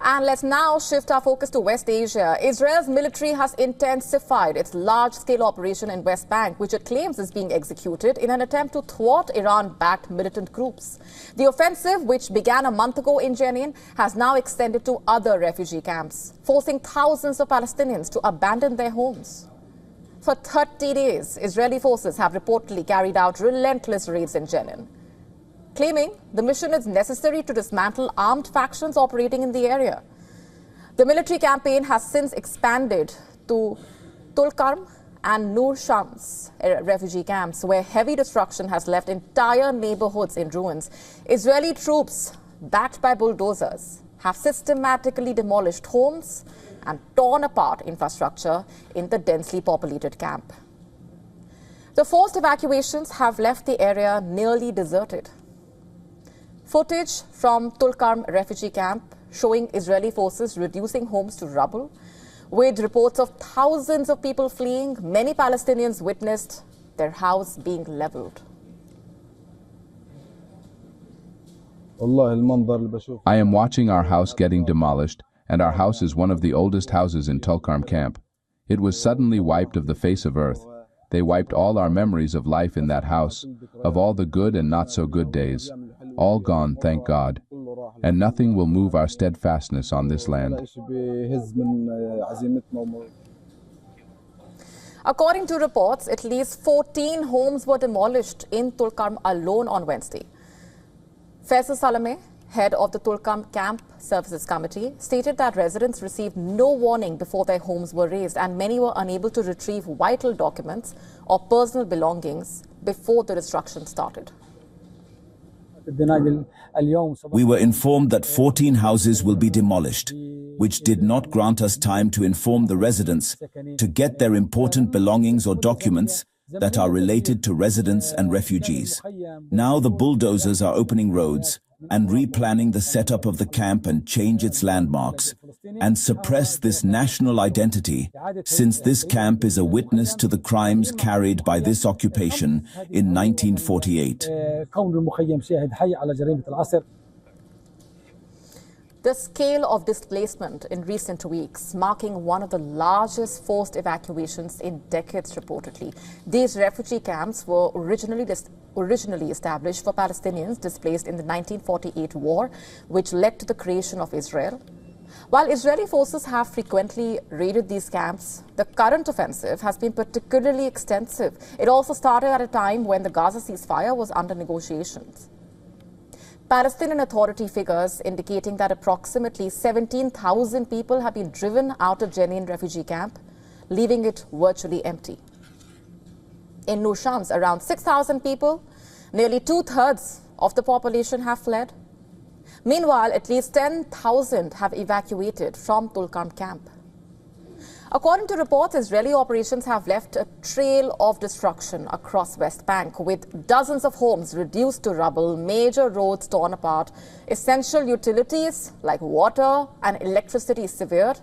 And let's now shift our focus to West Asia. Israel's military has intensified its large-scale operation in West Bank, which it claims is being executed in an attempt to thwart Iran-backed militant groups. The offensive, which began a month ago in Jenin, has now extended to other refugee camps, forcing thousands of Palestinians to abandon their homes. For 30 days, Israeli forces have reportedly carried out relentless raids in Jenin, claiming the mission is necessary to dismantle armed factions operating in the area. The military campaign has since expanded to Tulkarm and Nur Shams refugee camps, where heavy destruction has left entire neighborhoods in ruins. Israeli troops, backed by bulldozers, have systematically demolished homes and torn apart infrastructure in the densely populated camp. The forced evacuations have left the area nearly deserted. Footage from Tulkarm refugee camp showing Israeli forces reducing homes to rubble, with reports of thousands of people fleeing. Many Palestinians witnessed their house being leveled. I am watching our house getting demolished, and our house is one of the oldest houses in Tulkarm camp. It was suddenly wiped of the face of earth. They wiped all our memories of life in that house, of all the good and not so good days. All gone, thank God. And nothing will move our steadfastness on this land. According to reports, at least 14 homes were demolished in Tulkarm alone on Wednesday. Faisal Salame, head of the Tulkarm Camp Services Committee, stated that residents received no warning before their homes were razed, and many were unable to retrieve vital documents or personal belongings before the destruction started. We were informed that 14 houses will be demolished, which did not grant us time to inform the residents to get their important belongings or documents that are related to residents and refugees. Now the bulldozers are opening roads and replanning the setup of the camp and change its landmarks and suppress this national identity, since this camp is a witness to the crimes carried by this occupation in 1948. The scale of displacement in recent weeks, marking one of the largest forced evacuations in decades reportedly. These refugee camps were originally established for Palestinians displaced in the 1948 war, which led to the creation of Israel. While Israeli forces have frequently raided these camps, the current offensive has been particularly extensive. It also started at a time when the Gaza ceasefire was under negotiations. Palestinian Authority figures indicating that approximately 17,000 people have been driven out of Jenin refugee camp, leaving it virtually empty. In Nur Shams, around 6,000 people, nearly two-thirds of the population have fled. Meanwhile, at least 10,000 have evacuated from Tulkarm camp. According to reports, Israeli operations have left a trail of destruction across West Bank, with dozens of homes reduced to rubble, major roads torn apart, essential utilities like water and electricity severed.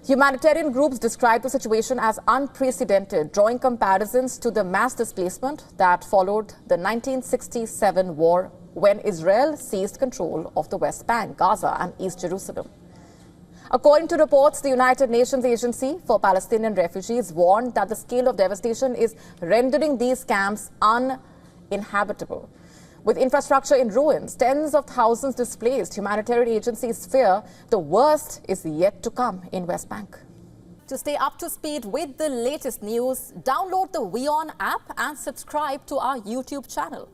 Humanitarian groups describe the situation as unprecedented, drawing comparisons to the mass displacement that followed the 1967 war, when Israel seized control of the West Bank, Gaza and East Jerusalem. According to reports, the United Nations Agency for Palestinian Refugees warned that the scale of devastation is rendering these camps uninhabitable. With infrastructure in ruins, tens of thousands displaced, humanitarian agencies fear the worst is yet to come in West Bank. To stay up to speed with the latest news, download the WION app and subscribe to our YouTube channel.